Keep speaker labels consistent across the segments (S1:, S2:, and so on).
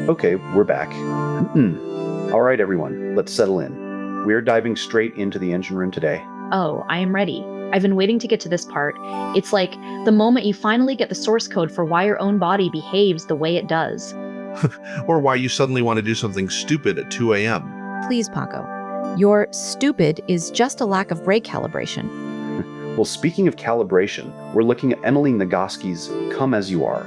S1: Okay, we're back. All right, everyone, let's settle in. We're diving straight into the engine room today.
S2: Oh, I am ready. I've been waiting to get to this part. It's like the moment you finally get the source code for why your own body behaves the way it does.
S3: Or why you suddenly want to do something stupid at 2 a.m.
S4: Please, Paco. Your stupid is just a lack of brake calibration.
S1: Well, speaking of calibration, we're looking at Emily Nagoski's Come As You Are.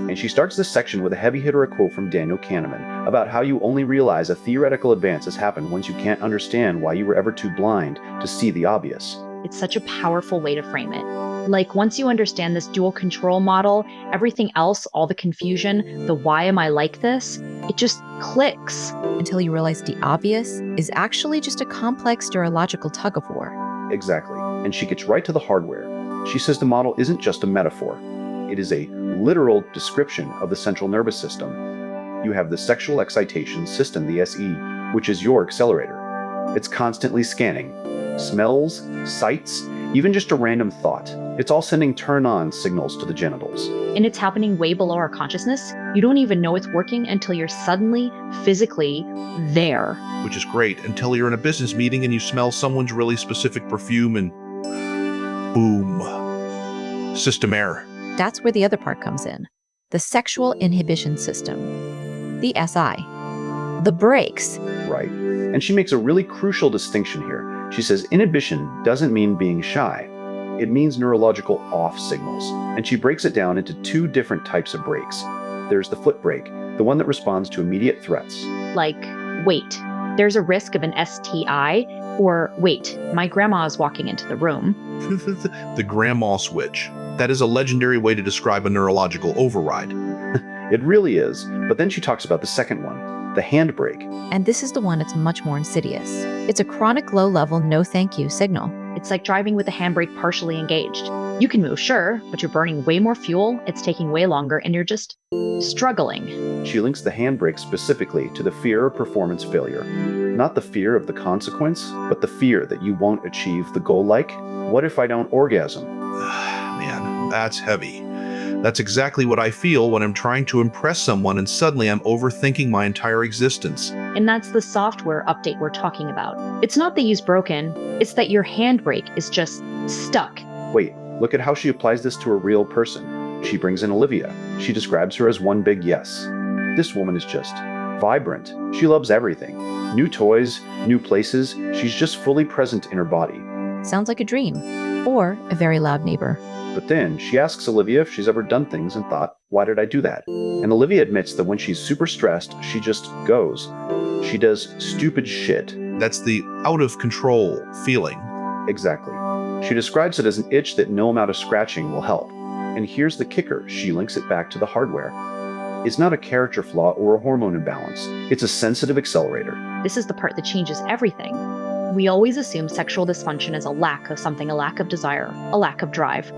S1: And she starts this section with a heavy hitter, a quote from Daniel Kahneman about how you only realize a theoretical advance has happened once you can't understand why you were ever too blind to see the obvious.
S2: It's such a powerful way to frame it. Like, once you understand this dual control model, everything else, all the confusion, the why am I like this, it just clicks.
S4: Until you realize the obvious is actually just a complex stereological tug of war.
S1: Exactly. And she gets right to the hardware. She says the model isn't just a metaphor. It is a literal description of the central nervous system. You have the sexual excitation system, the SE, which is your accelerator. It's constantly scanning smells, sights, even just a random thought. It's all sending turn-on signals to the genitals.
S2: And it's happening way below our consciousness. You don't even know it's working until you're suddenly, physically there.
S3: Which is great until you're in a business meeting and you smell someone's really specific perfume and boom. System error.
S4: That's where the other part comes in. The sexual inhibition system. The SI. The brakes.
S1: Right. And she makes a really crucial distinction here. She says inhibition doesn't mean being shy. It means neurological off signals. And she breaks it down into two different types of brakes. There's the foot brake, the one that responds to immediate threats.
S2: Like, wait, there's a risk of an STI, or wait, my grandma is walking into the room.
S3: The grandma switch. That is a legendary way to describe a neurological override.
S1: It really is. But then she talks about the second one, the handbrake.
S4: And this is the one that's much more insidious. It's a chronic low-level no thank you signal.
S2: It's like driving with the handbrake partially engaged. You can move, sure, but you're burning way more fuel, it's taking way longer, and you're just struggling.
S1: She links the handbrake specifically to the fear of performance failure. Not the fear of the consequence, but the fear that you won't achieve the goal, like, what if I don't orgasm?
S3: Man, that's heavy. That's exactly what I feel when I'm trying to impress someone and suddenly I'm overthinking my entire existence.
S2: And that's the software update we're talking about. It's not that you's broken, it's that your handbrake is just stuck.
S1: Wait, look at how she applies this to a real person. She brings in Olivia. She describes her as one big yes. This woman is just vibrant. She loves everything. New toys, new places. She's just fully present in her body.
S4: Sounds like a dream. Or a very loud neighbor.
S1: But then she asks Olivia if she's ever done things and thought, why did I do that? And Olivia admits that when she's super stressed, she just goes. She does stupid shit.
S3: That's the out of control feeling.
S1: Exactly. She describes it as an itch that no amount of scratching will help. And here's the kicker. She links it back to the hardware. It's not a character flaw or a hormone imbalance. It's a sensitive accelerator.
S2: This is the part that changes everything. We always assume sexual dysfunction is a lack of something, a lack of desire, a lack of drive.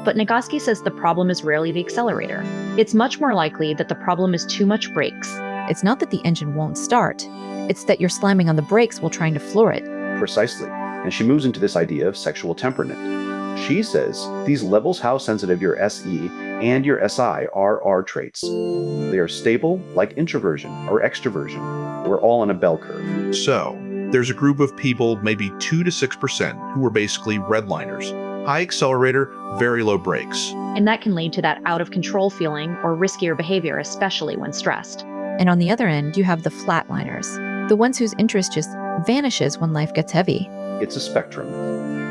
S2: But Nagoski says the problem is rarely the accelerator. It's much more likely that the problem is too much brakes.
S4: It's not that the engine won't start. It's that you're slamming on the brakes while trying to floor it.
S1: Precisely. And she moves into this idea of sexual temperament. She says these levels how sensitive your SE and your SI are traits. They are stable, like introversion or extroversion. We're all on a bell curve.
S3: So, there's a group of people, maybe 2 to 6%, who are basically redliners. High accelerator, very low brakes.
S2: And that can lead to that out of control feeling or riskier behavior, especially when stressed.
S4: And on the other end, you have the flatliners, the ones whose interest just vanishes when life gets heavy.
S1: It's a spectrum.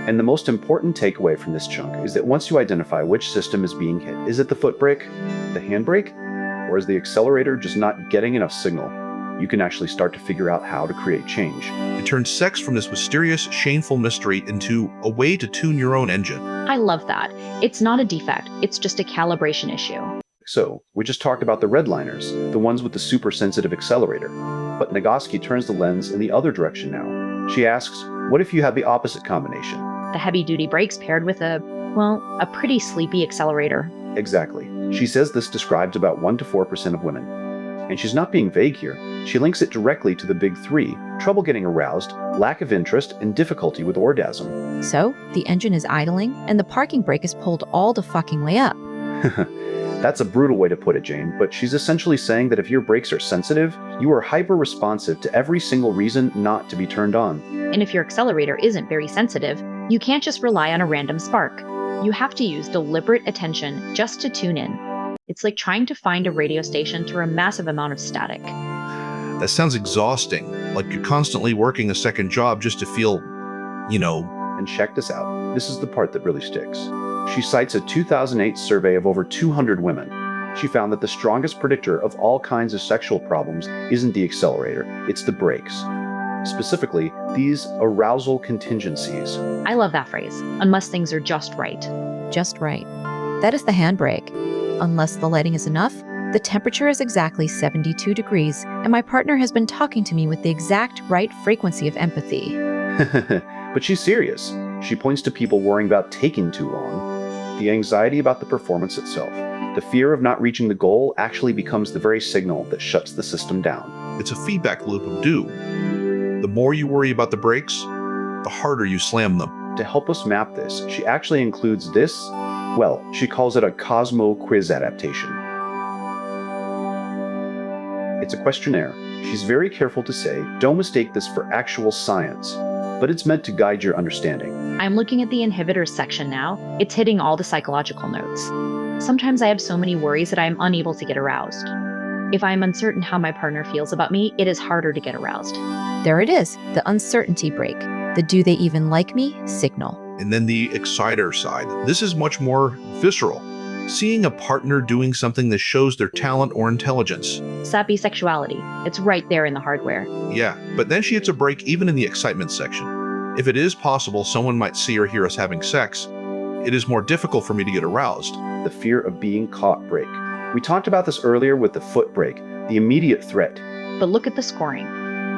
S1: And the most important takeaway from this chunk is that once you identify which system is being hit, is it the foot brake, the handbrake, or is the accelerator just not getting enough signal? You can actually start to figure out how to create change.
S3: It turns sex from this mysterious, shameful mystery into a way to tune your own engine.
S2: I love that. It's not a defect, it's just a calibration issue.
S1: So, we just talked about the redliners, the ones with the super sensitive accelerator. But Nagoski turns the lens in the other direction now. She asks, what if you had the opposite combination?
S2: The heavy-duty brakes paired with a pretty sleepy accelerator.
S1: Exactly. She says this describes about 1 to 4% of women. And she's not being vague here. She links it directly to the big three: trouble getting aroused, lack of interest, and difficulty with orgasm.
S4: So, the engine is idling, and the parking brake is pulled all the fucking way up.
S1: That's a brutal way to put it, Jane, but she's essentially saying that if your brakes are sensitive, you are hyper-responsive to every single reason not to be turned on.
S2: And if your accelerator isn't very sensitive, you can't just rely on a random spark. You have to use deliberate attention just to tune in. It's like trying to find a radio station through a massive amount of static.
S3: That sounds exhausting, like you're constantly working a second job just to feel,
S1: And check this out. This is the part that really sticks. She cites a 2008 survey of over 200 women. She found that the strongest predictor of all kinds of sexual problems isn't the accelerator, it's the brakes. Specifically, these arousal contingencies.
S2: I love that phrase, unless things are just right.
S4: Just right. That is the handbrake. Unless the lighting is enough, the temperature is exactly 72 degrees, and my partner has been talking to me with the exact right frequency of empathy.
S1: But she's serious. She points to people worrying about taking too long. The anxiety about the performance itself. The fear of not reaching the goal actually becomes the very signal that shuts the system down.
S3: it's a feedback loop of doom. The more you worry about the brakes, the harder you slam them.
S1: To help us map this, she actually includes this, well, she calls it a Cosmo quiz adaptation. It's a questionnaire. She's very careful to say, don't mistake this for actual science, but it's meant to guide your understanding.
S2: I'm looking at the inhibitors section now. It's hitting all the psychological notes. Sometimes I have so many worries that I am unable to get aroused. If I am uncertain how my partner feels about me, it is harder to get aroused.
S4: There it is, the uncertainty brake, the do they even like me signal.
S3: And then the exciter side. This is much more visceral. Seeing a partner doing something that shows their talent or intelligence.
S2: Sappy sexuality. It's right there in the hardware.
S3: Yeah, but then she hits a break even in the excitement section. If it is possible someone might see or hear us having sex, it is more difficult for me to get aroused.
S1: The fear of being caught break. We talked about this earlier with the foot break, the immediate threat.
S2: But look at the scoring.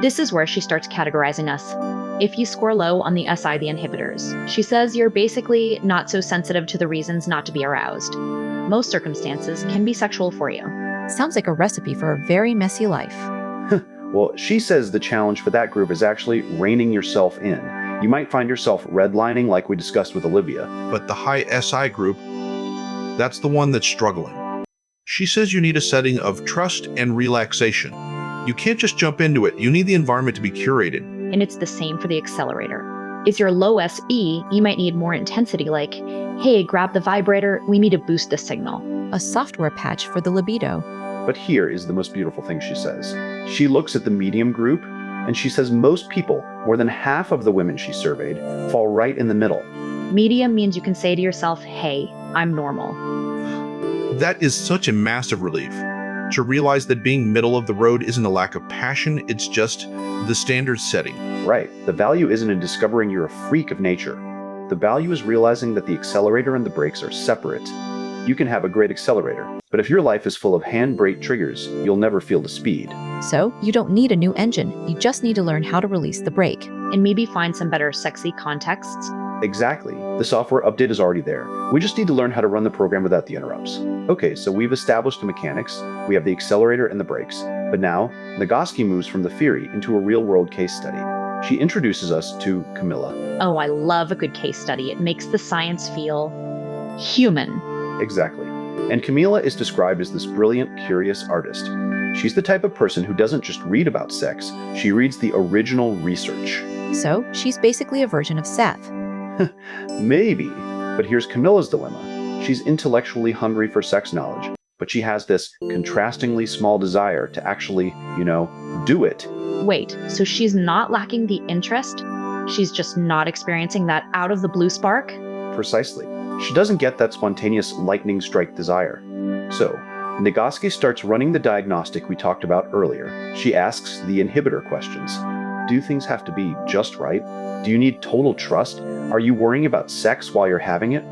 S2: This is where she starts categorizing us. If you score low on the SI, the inhibitors, she says you're basically not so sensitive to the reasons not to be aroused. Most circumstances can be sexual for you.
S4: Sounds like a recipe for a very messy life.
S1: Well, she says the challenge for that group is actually reining yourself in. You might find yourself redlining like we discussed with Olivia.
S3: But the high SI group, that's the one that's struggling. She says you need a setting of trust and relaxation. You can't just jump into it. You need the environment to be curated.
S2: And it's the same for the accelerator. If you're low SE, you might need more intensity like, hey, grab the vibrator, we need to boost the signal.
S4: A software patch for the libido.
S1: But here is the most beautiful thing she says. She looks at the medium group, and she says most people, more than half of the women she surveyed, fall right in the middle.
S2: Medium means you can say to yourself, hey, I'm normal.
S3: That is such a massive relief. To realize that being middle of the road isn't a lack of passion, it's just the standard setting.
S1: Right. The value isn't in discovering you're a freak of nature. The value is realizing that the accelerator and the brakes are separate. You can have a great accelerator, but if your life is full of hand-brake triggers, you'll never feel the speed.
S4: So, you don't need a new engine, you just need to learn how to release the brake.
S2: And maybe find some better sexy contexts.
S1: Exactly. The software update is already there. We just need to learn how to run the program without the interrupts. Okay, so we've established the mechanics, we have the accelerator and the brakes, but now, Nagoski moves from the theory into a real-world case study. She introduces us to Camilla.
S2: Oh, I love a good case study. It makes the science feel human.
S1: Exactly. And Camilla is described as this brilliant, curious artist. She's the type of person who doesn't just read about sex, she reads the original research.
S4: So, she's basically a version of Seth.
S1: Maybe. But here's Camilla's dilemma. She's intellectually hungry for sex knowledge, but she has this contrastingly small desire to actually, do it.
S2: Wait, so she's not lacking the interest? She's just not experiencing that out of the blue spark?
S1: Precisely. She doesn't get that spontaneous lightning strike desire. So, Nagoski starts running the diagnostic we talked about earlier. She asks the inhibitor questions. Do things have to be just right? Do you need total trust? Are you worrying about sex while you're having it?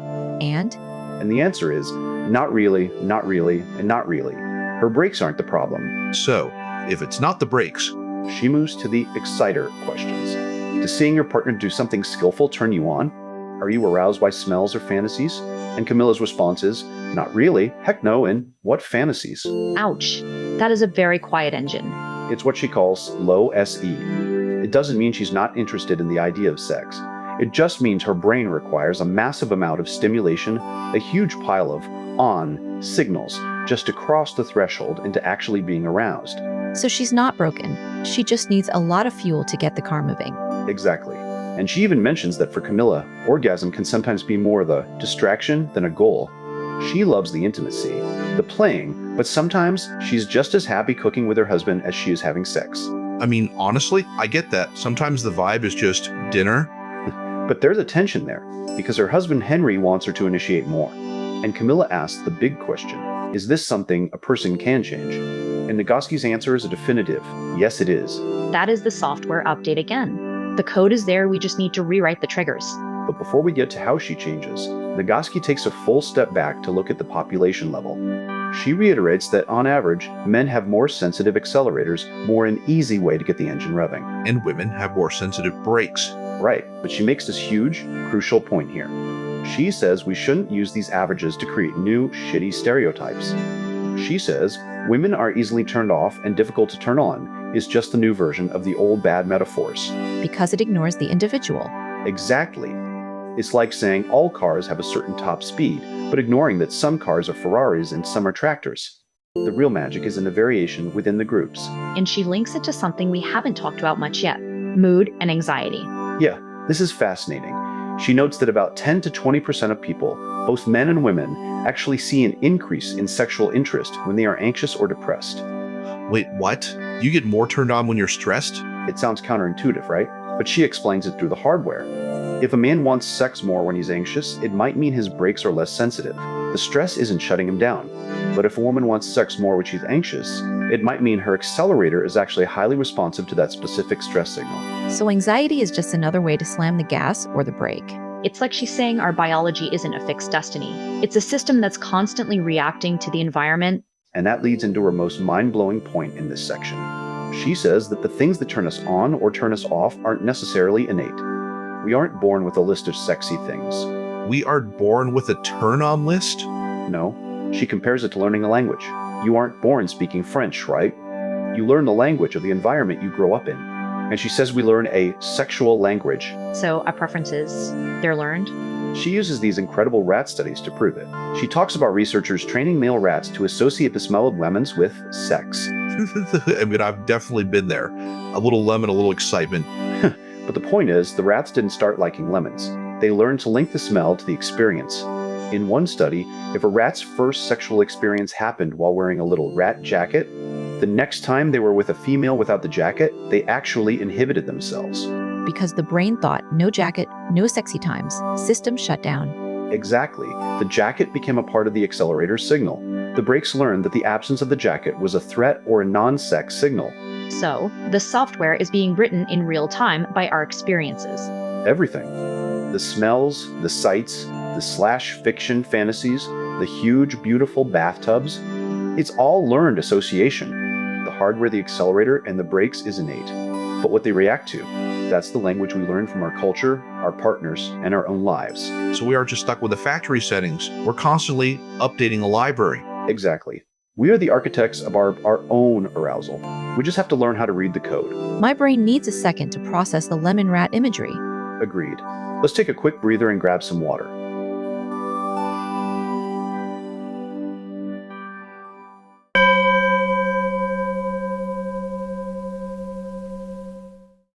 S4: And
S1: the answer is, not really, not really, and not really. Her brakes aren't the problem.
S3: So, if it's not the brakes,
S1: She moves to the exciter questions. Does seeing your partner do something skillful turn you on? Are you aroused by smells or fantasies? And Camilla's response is, not really, heck no, and what fantasies?
S2: Ouch. That is a very quiet engine.
S1: It's what she calls low SE. It doesn't mean she's not interested in the idea of sex. It just means her brain requires a massive amount of stimulation, a huge pile of on signals just to cross the threshold into actually being aroused.
S4: So she's not broken. She just needs a lot of fuel to get the car moving.
S1: Exactly. And she even mentions that for Camilla, orgasm can sometimes be more of a distraction than a goal. She loves the intimacy, the playing, but sometimes she's just as happy cooking with her husband as she is having sex.
S3: I mean, honestly, I get that. Sometimes the vibe is just dinner.
S1: But there's a tension there, because her husband Henry wants her to initiate more. And Camilla asks the big question, is this something a person can change? And Nagoski's answer is a definitive, yes it is.
S2: That is the software update again. The code is there, we just need to rewrite the triggers.
S1: But before we get to how she changes, Nagoski takes a full step back to look at the population level. She reiterates that on average, men have more sensitive accelerators, more an easy way to get the engine revving.
S3: And women have more sensitive brakes.
S1: Right, but she makes this huge, crucial point here. She says we shouldn't use these averages to create new, shitty stereotypes. She says women are easily turned off and difficult to turn on is just the new version of the old bad metaphors.
S4: Because it ignores the individual.
S1: Exactly. It's like saying all cars have a certain top speed, but ignoring that some cars are Ferraris and some are tractors. The real magic is in the variation within the groups.
S2: And she links it to something we haven't talked about much yet, mood and anxiety.
S1: Yeah, this is fascinating. She notes that about 10 to 20% of people, both men and women, actually see an increase in sexual interest when they are anxious or depressed.
S3: Wait, what? You get more turned on when you're stressed?
S1: It sounds counterintuitive, right? But she explains it through the hardware. If a man wants sex more when he's anxious, it might mean his brakes are less sensitive. The stress isn't shutting him down. But if a woman wants sex more when she's anxious, it might mean her accelerator is actually highly responsive to that specific stress signal.
S4: So anxiety is just another way to slam the gas or the brake.
S2: It's like she's saying our biology isn't a fixed destiny. It's a system that's constantly reacting to the environment.
S1: And that leads into her most mind-blowing point in this section. She says that the things that turn us on or turn us off aren't necessarily innate. We aren't born with a list of sexy things.
S3: We are born with a turn-on list?
S1: No. She compares it to learning a language. You aren't born speaking French, right? You learn the language of the environment you grow up in. And she says we learn a sexual language.
S2: So our preferences, they're learned?
S1: She uses these incredible rat studies to prove it. She talks about researchers training male rats to associate the smell of lemons with sex.
S3: I mean, I've definitely been there. A little lemon, a little excitement.
S1: But the point is, the rats didn't start liking lemons. They learned to link the smell to the experience. In one study, if a rat's first sexual experience happened while wearing a little rat jacket, the next time they were with a female without the jacket, they actually inhibited themselves.
S4: Because the brain thought, no jacket, no sexy times, system shut down.
S1: Exactly. The jacket became a part of the accelerator signal. The brakes learned that the absence of the jacket was a threat or a non-sex signal.
S2: So, the software is being written in real time by our experiences.
S1: Everything. The smells, the sights, the /fiction fantasies, the huge, beautiful bathtubs. It's all learned association. The hardware, the accelerator, and the brakes is innate. But what they react to, that's the language we learn from our culture, our partners, and our own lives.
S3: So we aren't just stuck with the factory settings. We're constantly updating a library.
S1: Exactly. We are the architects of our own arousal. We just have to learn how to read the code.
S4: My brain needs a second to process the lemon rat imagery.
S1: Agreed. Let's take a quick breather and grab some water.